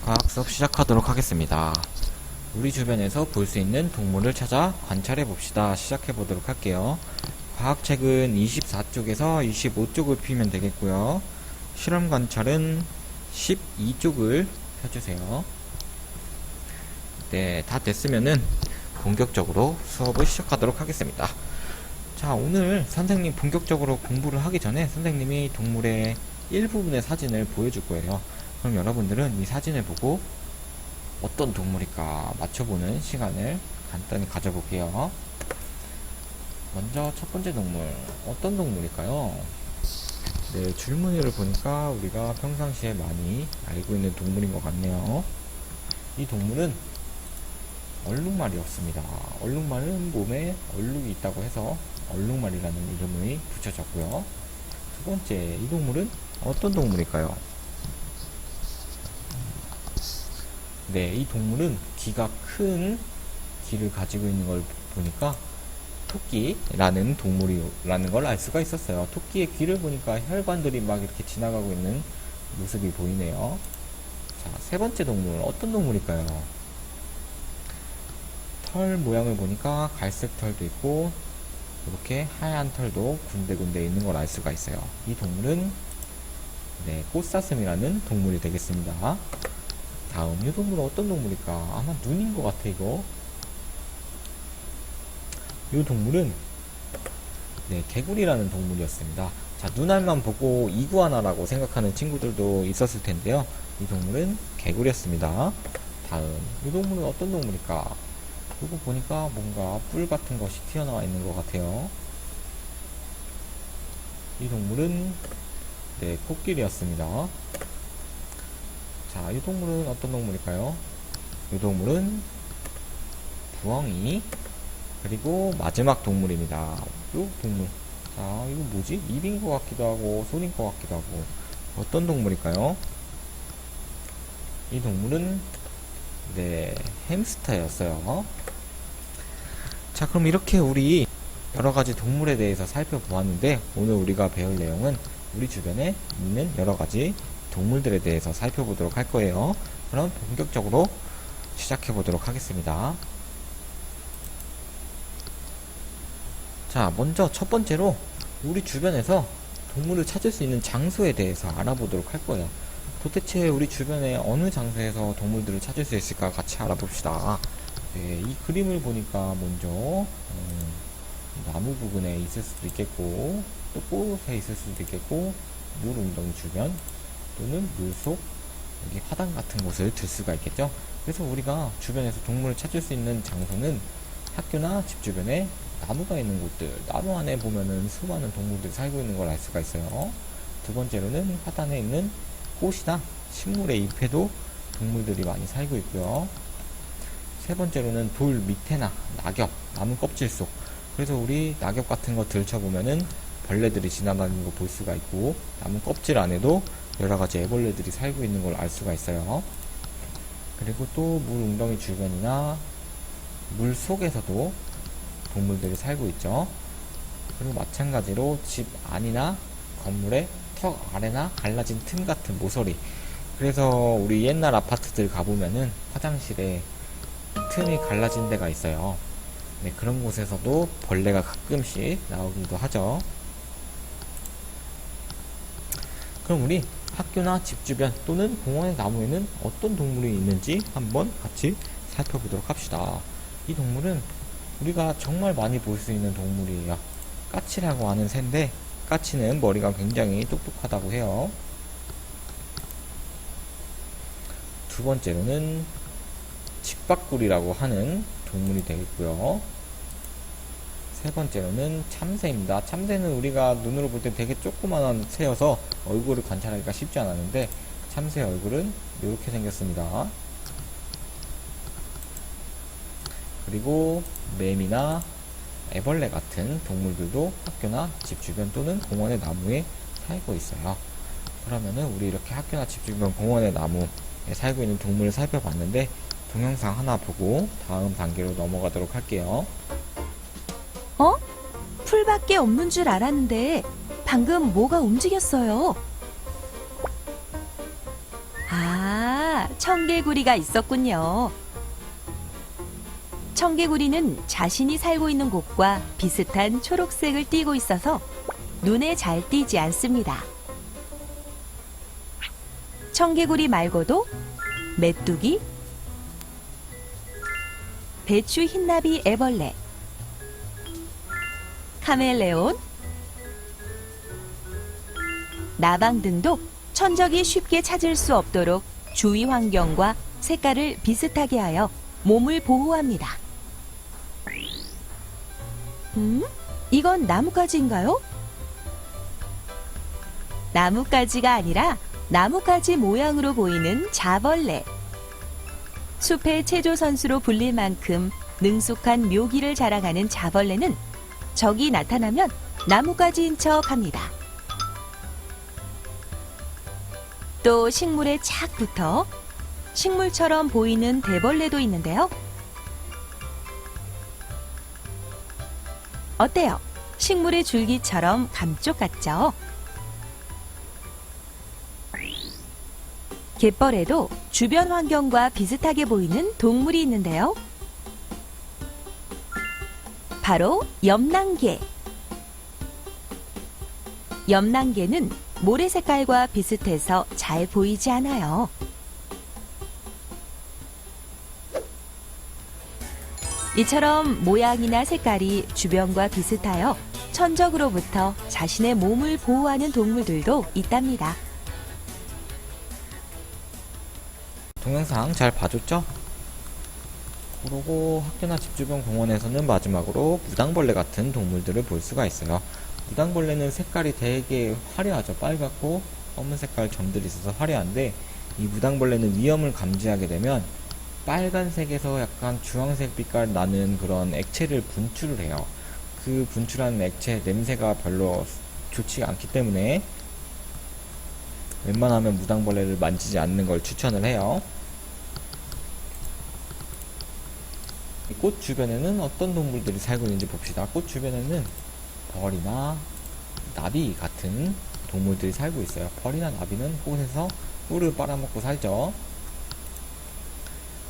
과학 수업 시작하도록 하겠습니다. 우리 주변에서 볼 수 있는 동물을 찾아 관찰해 봅시다. 시작해 보도록 할게요. 과학책은 24쪽에서 25쪽을 피면 되겠고요. 실험 관찰은 12쪽을 펴주세요. 네, 다 됐으면은 본격적으로 수업을 시작하도록 하겠습니다. 자, 오늘 선생님 본격적으로 공부를 하기 전에 선생님이 동물의 일부분의 사진을 보여줄 거예요. 그럼 여러분들은 이 사진을 보고 어떤 동물일까 맞춰보는 시간을 간단히 가져볼게요. 먼저 첫 번째 동물, 어떤 동물일까요? 네, 줄무늬를 보니까 우리가 평상시에 많이 알고 있는 동물인 것 같네요. 이 동물은 얼룩말이었습니다. 얼룩말은 몸에 얼룩이 있다고 해서 얼룩말이라는 이름이 붙여졌고요. 두 번째, 이 동물은 어떤 동물일까요? 네, 이 동물은 귀가 큰 귀를 가지고 있는 걸 보니까 토끼라는 동물이라는 걸 알 수가 있었어요. 토끼의 귀를 보니까 혈관들이 막 이렇게 지나가고 있는 모습이 보이네요. 자, 세 번째 동물, 어떤 동물일까요? 털 모양을 보니까 갈색 털도 있고 이렇게 하얀 털도 군데군데 있는 걸 알 수가 있어요. 이 동물은 네, 꽃사슴이라는 동물이 되겠습니다. 다음, 이 동물은 어떤 동물일까? 아마 눈인 것 같아, 이거. 이 동물은 네, 개구리라는 동물이었습니다. 자, 눈알만 보고 이구아나라고 생각하는 친구들도 있었을 텐데요. 이 동물은 개구리였습니다. 다음, 이 동물은 어떤 동물일까? 이거 보니까 뭔가 뿔 같은 것이 튀어나와 있는 것 같아요. 이 동물은 네, 코끼리였습니다. 자, 이 동물은 어떤 동물일까요? 이 동물은 부엉이. 그리고 마지막 동물입니다. 이 동물. 자, 이거 뭐지? 입인 것 같기도 하고 손인 것 같기도 하고 어떤 동물일까요? 이 동물은 네, 햄스터였어요. 자, 그럼 이렇게 우리 여러가지 동물에 대해서 살펴보았는데 오늘 우리가 배울 내용은 우리 주변에 있는 여러가지 동물들에 대해서 살펴보도록 할 거예요. 그럼 본격적으로 시작해 보도록 하겠습니다. 자, 먼저 첫 번째로 우리 주변에서 동물을 찾을 수 있는 장소에 대해서 알아보도록 할 거예요. 도대체 우리 주변에 어느 장소에서 동물들을 찾을 수 있을까 같이 알아봅시다. 네, 이 그림을 보니까 먼저 나무 부근에 있을 수도 있겠고 또 꽃에 있을 수도 있겠고 물 웅덩이 주변 또는 물속, 여기 화단 같은 곳을 들 수가 있겠죠. 그래서 우리가 주변에서 동물을 찾을 수 있는 장소는 학교나 집 주변에 나무가 있는 곳들, 나무 안에 보면은 수많은 동물들이 살고 있는 걸 알 수가 있어요. 두 번째로는 화단에 있는 꽃이나 식물의 잎에도 동물들이 많이 살고 있고요. 세 번째로는 돌 밑에나 낙엽, 나무 껍질 속. 그래서 우리 낙엽 같은 거 들춰보면은 벌레들이 지나다니는 거 볼 수가 있고, 나무 껍질 안에도 여러가지 애벌레들이 살고 있는 걸 알 수가 있어요. 그리고 또 물 웅덩이 주변이나 물 속에서도 동물들이 살고 있죠. 그리고 마찬가지로 집 안이나 건물의 턱 아래나 갈라진 틈 같은 모서리. 그래서 우리 옛날 아파트들 가보면은 화장실에 틈이 갈라진 데가 있어요. 네, 그런 곳에서도 벌레가 가끔씩 나오기도 하죠. 그럼 우리 학교나 집 주변 또는 공원의 나무에는 어떤 동물이 있는지 한번 같이 살펴보도록 합시다. 이 동물은 우리가 정말 많이 볼 수 있는 동물이에요. 까치라고 하는 새인데 까치는 머리가 굉장히 똑똑하다고 해요. 두 번째로는 직박구리라고 하는 동물이 되겠고요. 세 번째로는 참새입니다. 참새는 우리가 눈으로 볼 때 되게 조그만한 새여서 얼굴을 관찰하기가 쉽지 않았는데 참새 얼굴은 이렇게 생겼습니다. 그리고 매미나 애벌레 같은 동물들도 학교나 집 주변 또는 공원의 나무에 살고 있어요. 그러면은 우리 이렇게 학교나 집 주변 공원의 나무에 살고 있는 동물을 살펴봤는데 동영상 하나 보고 다음 단계로 넘어가도록 할게요. 어? 풀밖에 없는 줄 알았는데 방금 뭐가 움직였어요? 아, 청개구리가 있었군요. 청개구리는 자신이 살고 있는 곳과 비슷한 초록색을 띠고 있어서 눈에 잘 띄지 않습니다. 청개구리 말고도 메뚜기, 배추 흰나비 애벌레, 카멜레온, 나방 등도 천적이 쉽게 찾을 수 없도록 주위 환경과 색깔을 비슷하게 하여 몸을 보호합니다. 이건 나뭇가지인가요? 나뭇가지가 아니라 나뭇가지 모양으로 보이는 자벌레. 숲의 체조 선수로 불릴 만큼 능숙한 묘기를 자랑하는 자벌레는 적이 나타나면 나뭇가지인 척합니다. 또 식물에 착 붙어 식물처럼 보이는 대벌레도 있는데요. 어때요? 식물의 줄기처럼 감쪽 같죠? 갯벌에도 주변 환경과 비슷하게 보이는 동물이 있는데요. 바로 염난개. 염난개는 모래 색깔과 비슷해서 잘 보이지 않아요. 이처럼 모양이나 색깔이 주변과 비슷하여 천적으로부터 자신의 몸을 보호하는 동물들도 있답니다. 동영상 잘 봐줬죠? 그리고 학교나 집 주변 공원에서는 마지막으로 무당벌레 같은 동물들을 볼 수가 있어요. 무당벌레는 색깔이 되게 화려하죠. 빨갛고 검은 색깔 점들이 있어서 화려한데, 이 무당벌레는 위험을 감지하게 되면 빨간색에서 약간 주황색 빛깔 나는 그런 액체를 분출을 해요. 그 분출하는 액체 냄새가 별로 좋지 않기 때문에 웬만하면 무당벌레를 만지지 않는 걸 추천을 해요. 이 꽃 주변에는 어떤 동물들이 살고 있는지 봅시다. 꽃 주변에는 벌이나 나비 같은 동물들이 살고 있어요. 벌이나 나비는 꽃에서 꿀을 빨아먹고 살죠.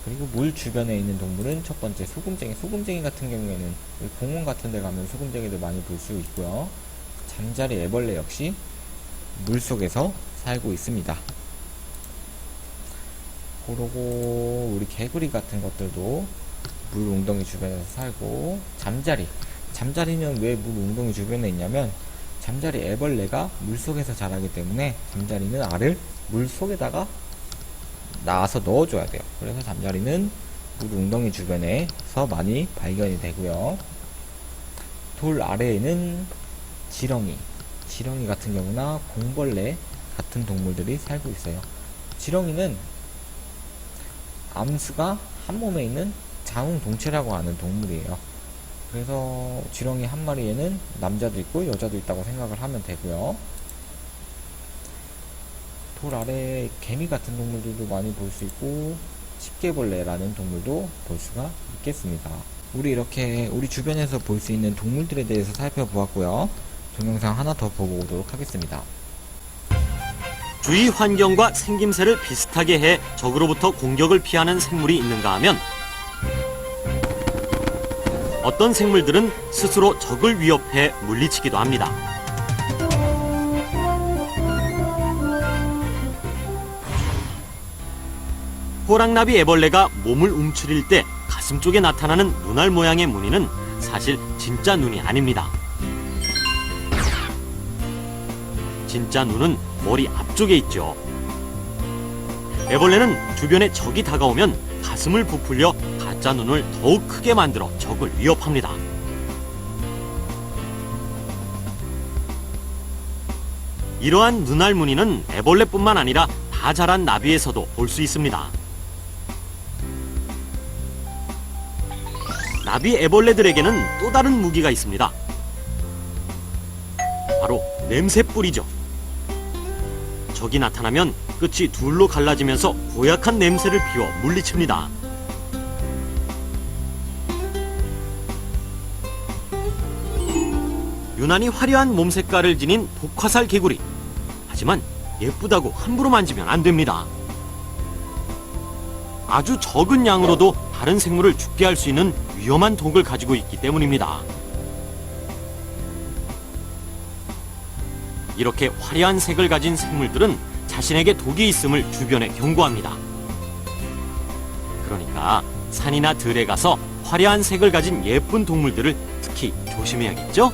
그리고 물 주변에 있는 동물은 첫 번째 소금쟁이. 소금쟁이 같은 경우에는 공원 같은 데 가면 소금쟁이들 많이 볼 수 있고요. 잠자리 애벌레 역시 물 속에서 살고 있습니다. 그러고 우리 개구리 같은 것들도 물 웅덩이 주변에서 살고, 잠자리는 왜 물 웅덩이 주변에 있냐면 잠자리 애벌레가 물 속에서 자라기 때문에 잠자리는 알을 물 속에다가 낳아서 넣어줘야 돼요. 그래서 잠자리는 물 웅덩이 주변에서 많이 발견이 되고요. 돌 아래에는 지렁이 같은 경우나 공벌레 같은 동물들이 살고 있어요. 지렁이는 암수가 한 몸에 있는 자웅동체라고 하는 동물이에요. 그래서 지렁이 한 마리에는 남자도 있고 여자도 있다고 생각을 하면 되고요. 돌 아래 개미 같은 동물들도 많이 볼 수 있고, 집게벌레라는 동물도 볼 수가 있겠습니다. 우리 이렇게 우리 주변에서 볼 수 있는 동물들에 대해서 살펴보았고요. 동영상 하나 더 보고 오도록 하겠습니다. 주위 환경과 생김새를 비슷하게 해 적으로부터 공격을 피하는 생물이 있는가 하면, 어떤 생물들은 스스로 적을 위협해 물리치기도 합니다. 호랑나비 애벌레가 몸을 움츠릴 때 가슴 쪽에 나타나는 눈알 모양의 무늬는 사실 진짜 눈이 아닙니다. 진짜 눈은 머리 앞쪽에 있죠. 애벌레는 주변에 적이 다가오면 가슴을 부풀려 가짜 눈을 더욱 크게 만들어 적을 위협합니다. 이러한 눈알 무늬는 애벌레뿐만 아니라 다 자란 나비에서도 볼 수 있습니다. 나비 애벌레들에게는 또 다른 무기가 있습니다. 바로 냄새뿌리죠. 적이 나타나면 끝이 둘로 갈라지면서 고약한 냄새를 피워 물리칩니다. 유난히 화려한 몸 색깔을 지닌 독화살 개구리. 하지만 예쁘다고 함부로 만지면 안 됩니다. 아주 적은 양으로도 다른 생물을 죽게 할 수 있는 위험한 독을 가지고 있기 때문입니다. 이렇게 화려한 색을 가진 생물들은 자신에게 독이 있음을 주변에 경고합니다. 그러니까 산이나 들에 가서 화려한 색을 가진 예쁜 동물들을 특히 조심해야겠죠?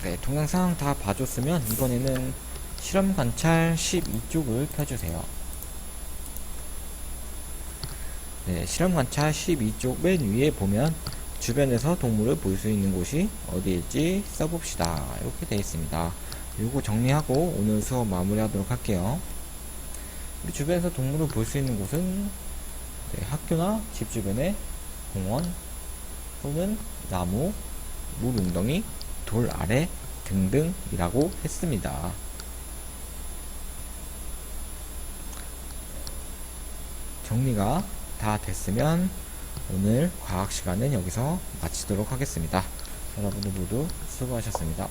네, 동영상 다 봐줬으면 이번에는 실험 관찰 12쪽을 펴주세요. 네, 실험 관찰 12쪽 맨 위에 보면 주변에서 동물을 볼 수 있는 곳이 어디일지 써봅시다. 이렇게 되어 있습니다. 요거 정리하고 오늘 수업 마무리하도록 할게요. 우리 주변에서 동물을 볼 수 있는 곳은 네, 학교나 집 주변의 공원 또는 나무, 물 웅덩이, 돌 아래 등등이라고 했습니다. 정리가 다 됐으면 오늘 과학 시간은 여기서 마치도록 하겠습니다. 여러분들 모두 수고하셨습니다.